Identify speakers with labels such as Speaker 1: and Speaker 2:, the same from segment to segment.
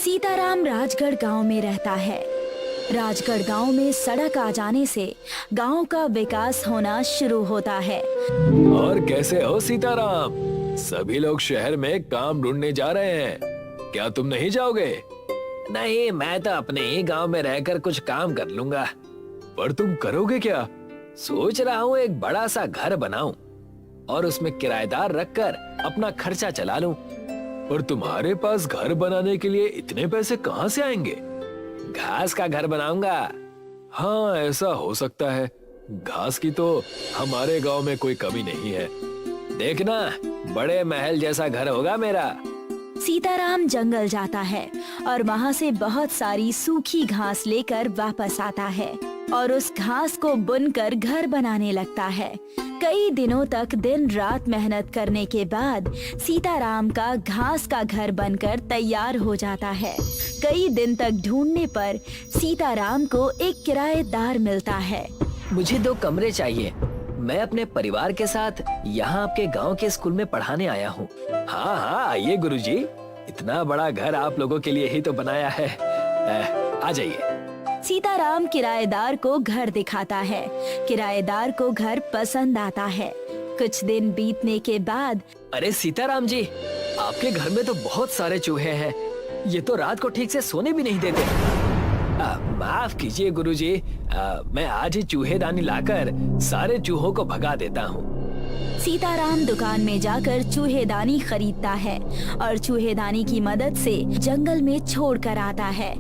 Speaker 1: सीताराम राजगढ़ गांव में रहता है। राजगढ़ गांव में सड़क आ जाने से गांव का विकास होना शुरू होता है।
Speaker 2: और कैसे हो सीताराम? सभी लोग शहर में काम ढूंढने जा रहे हैं, क्या तुम नहीं जाओगे? नहीं, मैं तो अपने ही गांव में रहकर कुछ काम कर लूंगा। पर तुम करोगे क्या? सोच रहा हूँ एक बड़ा सा घर बनाऊं और उसमें किराएदार रखकर अपना खर्चा चला लूं। पर तुम्हारे पास घर बनाने के लिए इतने पैसे कहाँ से आएंगे? घास का घर बनाऊंगा। हाँ, ऐसा हो सकता है। घास की तो हमारे गांव में कोई कमी नहीं है। देखना, बड़े महल जैसा घर होगा मेरा।
Speaker 1: सीताराम जंगल जाता है और वहाँ से बहुत सारी सूखी घास लेकर वापस आता है और उस घास को बुनकर घर बनाने लगता है। कई दिनों तक दिन रात मेहनत करने के बाद सीताराम का घास का घर बनकर तैयार हो जाता है। कई दिन तक ढूंढने पर सीताराम को एक किराएदार मिलता है।
Speaker 2: मुझे 2 कमरे चाहिए। मैं अपने परिवार के साथ यहाँ आपके गांव के स्कूल में पढ़ाने आया हूँ। हाँ हाँ, आइए गुरुजी। इतना बड़ा घर आप लोगों के लिए ही तो बनाया है। आ जाइए।
Speaker 1: सीताराम किराएदार को घर दिखाता है। किराएदार को घर पसंद आता है। कुछ दिन बीतने के बाद,
Speaker 2: अरे सीताराम जी, आपके घर में तो बहुत सारे चूहे हैं। ये तो रात को ठीक से सोने भी नहीं देते। माफ कीजिए गुरुजी, मैं आज ही चूहेदानी लाकर सारे चूहों को भगा देता हूँ।
Speaker 1: सीताराम दुकान में जाकर चूहेदानी खरीदता है और चूहेदानी की मदद से जंगल में छोड़ कर आता है।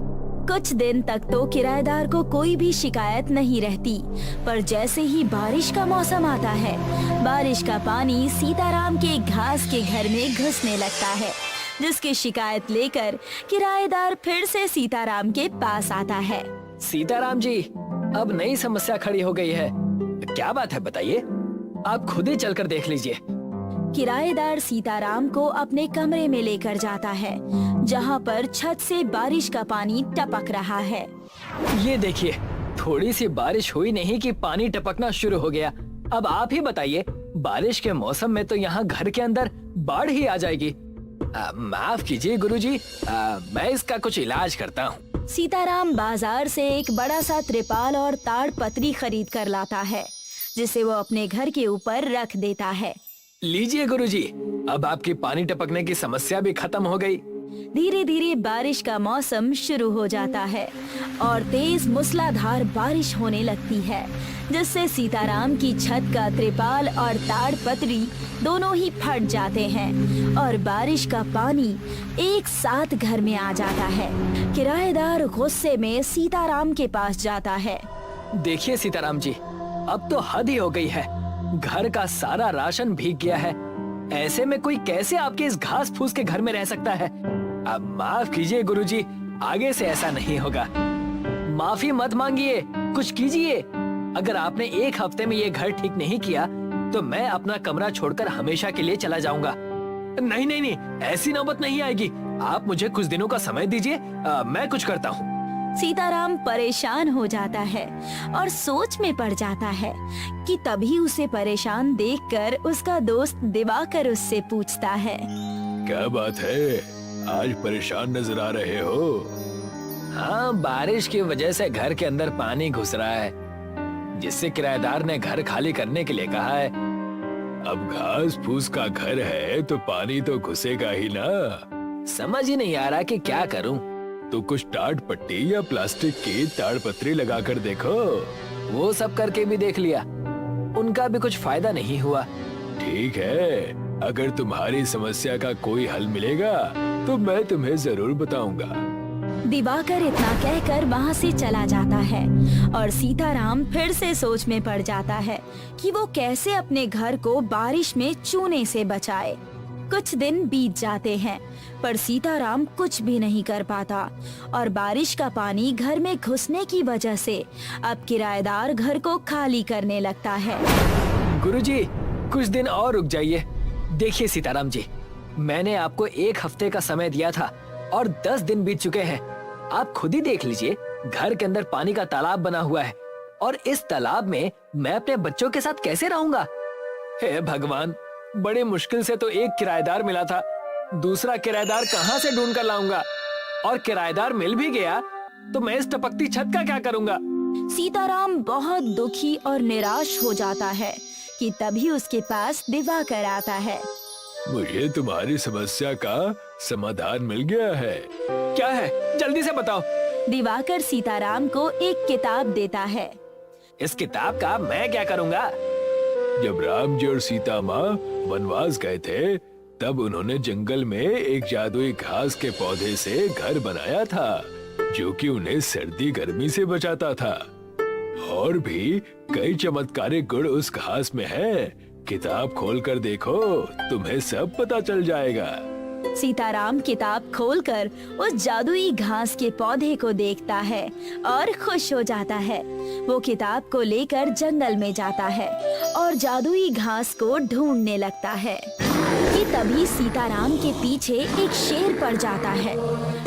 Speaker 1: कुछ दिन तक तो किराएदार को कोई भी शिकायत नहीं रहती, पर जैसे ही बारिश का मौसम आता है, बारिश का पानी सीताराम के घास के घर में घुसने लगता है, जिसकी शिकायत लेकर किराएदार फिर से सीताराम के पास आता है।
Speaker 2: सीताराम जी, अब नई समस्या खड़ी हो गई है। क्या बात है बताइए, आप खुद ही चलकर देख लीजिए।
Speaker 1: किराएदार सीताराम को अपने कमरे में लेकर जाता है, जहाँ पर छत से बारिश का पानी टपक रहा है।
Speaker 2: ये देखिए, थोड़ी सी बारिश हुई नहीं कि पानी टपकना शुरू हो गया। अब आप ही बताइए, बारिश के मौसम में तो यहाँ घर के अंदर बाढ़ ही आ जाएगी। माफ कीजिए गुरुजी, मैं इसका कुछ इलाज करता हूँ।
Speaker 1: सीताराम बाजार से एक बड़ा सा त्रिपाल और ताड़ पत्री खरीद कर लाता है, जिसे वो अपने घर के ऊपर रख देता है।
Speaker 2: लीजिए गुरुजी, अब आपकी पानी टपकने की समस्या भी खत्म हो गई।
Speaker 1: धीरे धीरे बारिश का मौसम शुरू हो जाता है और तेज मूसलाधार बारिश होने लगती है, जिससे सीताराम की छत का त्रिपाल और ताड़ पत्री दोनों ही फट जाते हैं और बारिश का पानी एक साथ घर में आ जाता है। किराएदार गुस्से में सीताराम के पास जाता है।
Speaker 2: देखिए सीताराम जी, अब तो हद ही हो गई है। घर का सारा राशन भीग गया है। ऐसे में कोई कैसे आपके इस घास फूस के घर में रह सकता है? अब माफ कीजिए गुरुजी, आगे से ऐसा नहीं होगा। माफी मत मांगिए, कुछ कीजिए। अगर आपने 1 हफ्ते में ये घर ठीक नहीं किया तो मैं अपना कमरा छोड़कर हमेशा के लिए चला जाऊंगा। नहीं नहीं नहीं, ऐसी नौबत नहीं आएगी। आप मुझे कुछ दिनों का समय दीजिए, मैं कुछ करता हूँ।
Speaker 1: सीताराम परेशान हो जाता है और सोच में पड़ जाता है कि तभी उसे परेशान देखकर उसका दोस्त दिवाकर उससे पूछता है,
Speaker 2: क्या बात है, आज परेशान नजर आ रहे हो? हाँ, बारिश की वजह से घर के अंदर पानी घुस रहा है, जिससे किराएदार ने घर खाली करने के लिए कहा है। अब घास फूस का घर है तो पानी तो घुसेगा ही ना। समझ ही नहीं आ रहा कि क्या करूं। तो कुछ टाट पट्टी या प्लास्टिक की ताड़पत्री लगाकर देखो। वो सब करके भी देख लिया, उनका भी कुछ फायदा नहीं हुआ। ठीक है, अगर तुम्हारी समस्या का कोई हल मिलेगा तो मैं तुम्हें जरूर बताऊंगा।
Speaker 1: दिवाकर इतना कहकर वहाँ से चला जाता है और सीताराम फिर से सोच में पड़ जाता है कि वो कैसे अपने घर को बारिश में चूने से बचाए। कुछ दिन बीत जाते हैं, पर सीताराम कुछ भी नहीं कर पाता और बारिश का पानी घर में घुसने की वजह से अब किराएदार घर को खाली करने लगता है।
Speaker 2: गुरुजी, कुछ दिन और रुक जाइए। देखिए सीताराम जी, मैंने आपको 1 हफ्ते का समय दिया था और 10 दिन बीत चुके हैं। आप खुद ही देख लीजिए, घर के अंदर पानी का तालाब बना हुआ है और इस तालाब में मैं अपने बच्चों के साथ कैसे रहूंगा? हे भगवान, बड़े मुश्किल से तो एक किराएदार मिला था, दूसरा किराएदार कहाँ से ढूंढ कर लाऊंगा? और किराएदार मिल भी गया तो मैं इस टपकती छत का क्या करूँगा?
Speaker 1: सीताराम बहुत दुखी और निराश हो जाता है कि तभी उसके पास दिवाकर आता है।
Speaker 2: मुझे तुम्हारी समस्या का समाधान मिल गया है। क्या है? जल्दी से बताओ।
Speaker 1: दिवाकर सीताराम को एक किताब देता है।
Speaker 2: इस किताब का मैं क्या करूँगा? जब राम जी और सीता माँ वनवास गए थे तब उन्होंने जंगल में एक जादुई घास के पौधे से घर बनाया था जो कि उन्हें सर्दी गर्मी से बचाता था। और भी कई चमत्कारिक गुण उस घास में है। किताब खोलकर देखो, तुम्हें सब पता चल जाएगा।
Speaker 1: सीताराम किताब खोलकर उस जादुई घास के पौधे को देखता है और खुश हो जाता है। वो किताब को लेकर जंगल में जाता है और जादुई घास को ढूंढने लगता है कि तभी सीताराम के पीछे एक शेर पड़ जाता है।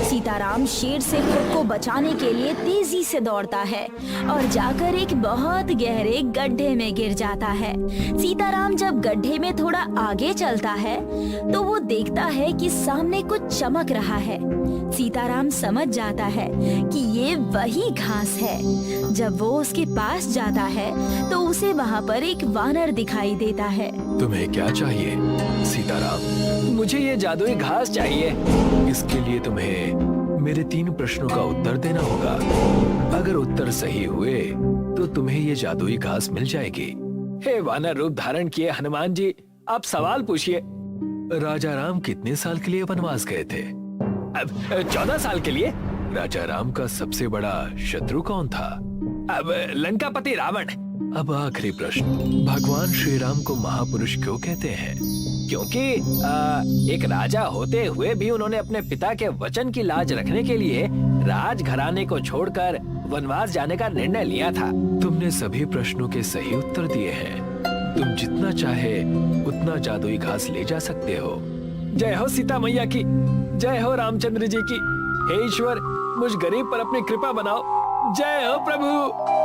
Speaker 1: सीताराम शेर से खुद को बचाने के लिए तेजी से दौड़ता है और जाकर एक बहुत गहरे गड्ढे में गिर जाता है। सीताराम जब गड्ढे में थोड़ा आगे चलता है तो वो देखता है कि सामने कुछ चमक रहा है। सीताराम समझ जाता है कि ये वही घास है। जब वो उसके पास जाता है तो उसे वहाँ पर एक वानर दिखाई देता है।
Speaker 2: तुम्हें क्या चाहिए सीताराम? मुझे ये जादुई घास चाहिए। इसके लिए तुम्हें मेरे 3 प्रश्नों का उत्तर देना होगा। अगर उत्तर सही हुए तो तुम्हें ये जादुई घास मिल जाएगी। हे वानर रूप धारण किए हनुमान जी, आप सवाल पूछिए। राजा राम कितने साल के लिए वनवास गए थे? अब 14 साल के लिए। राजा राम का सबसे बड़ा शत्रु कौन था? अब लंकापति रावण। अब आखिरी प्रश्न, भगवान श्री राम को महापुरुष क्यों कहते हैं? क्योंकि एक राजा होते हुए भी उन्होंने अपने पिता के वचन की लाज रखने के लिए राजघराने को छोड़कर वनवास जाने का निर्णय लिया था। तुमने सभी प्रश्नों के सही उत्तर दिए हैं। तुम जितना चाहे उतना जादुई घास ले जा सकते हो। जय हो सीता मैया की, जय हो रामचंद्र जी की। हे ईश्वर, मुझ गरीब पर अपनी कृपा बनाओ। जय हो प्रभु,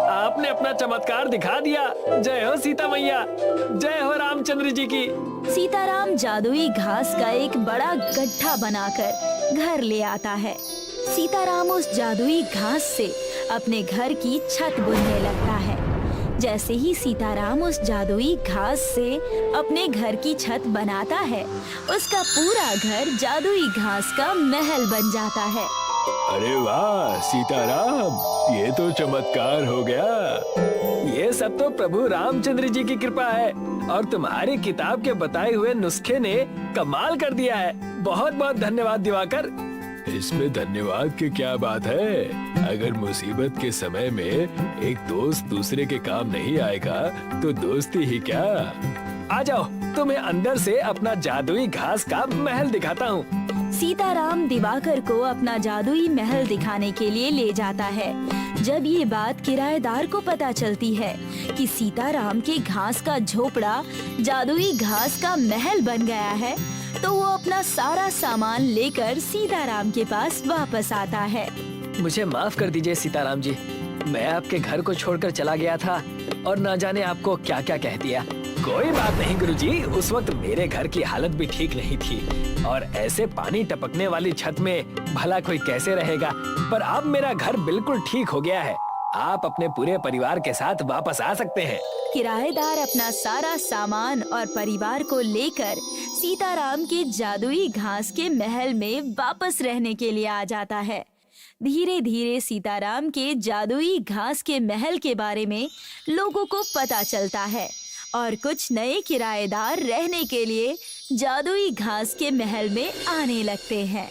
Speaker 2: आपने अपना चमत्कार दिखा दिया। जय हो सीता मैया, जय हो रामचंद्र जी की।
Speaker 1: सीताराम जादुई घास का एक बड़ा गड्ढा बनाकर घर ले आता है। सीताराम उस जादुई घास से अपने घर की छत बुनने लगता है। जैसे ही सीताराम उस जादुई घास से अपने घर की छत बनाता है, उसका पूरा घर जादुई घास का महल बन जाता है।
Speaker 2: अरे वाह सीताराम, ये तो चमत्कार हो गया। ये सब तो प्रभु रामचंद्र जी की कृपा है और तुम्हारी किताब के बताए हुए नुस्खे ने कमाल कर दिया है। बहुत बहुत धन्यवाद दिवाकर। इसमें धन्यवाद की क्या बात है? अगर मुसीबत के समय में एक दोस्त दूसरे के काम नहीं आएगा तो दोस्ती ही क्या। आ जाओ, तुम्हें अंदर से अपना जादुई घास का महल दिखाता हूँ।
Speaker 1: सीताराम दिवाकर को अपना जादुई महल दिखाने के लिए ले जाता है। जब ये बात किराएदार को पता चलती है कि सीताराम के घास का झोपड़ा जादुई घास का महल बन गया है, तो वो अपना सारा सामान लेकर सीताराम के पास वापस आता है।
Speaker 2: मुझे माफ कर दीजिए सीताराम जी, मैं आपके घर को छोड़कर चला गया था और ना जाने आपको क्या क्या कह दिया। कोई बात नहीं गुरुजी, उस वक्त मेरे घर की हालत भी ठीक नहीं थी और ऐसे पानी टपकने वाली छत में भला कोई कैसे रहेगा। पर अब मेरा घर बिल्कुल ठीक हो गया है। आप अपने पूरे परिवार के साथ वापस आ सकते हैं।
Speaker 1: किराएदार अपना सारा सामान और परिवार को लेकर सीताराम के जादुई घास के महल में वापस रहने के लिए आ जाता है। धीरे धीरे सीताराम के जादुई घास के महल के बारे में लोगों को पता चलता है और कुछ नए किराएदार रहने के लिए जादुई घास के महल में आने लगते हैं।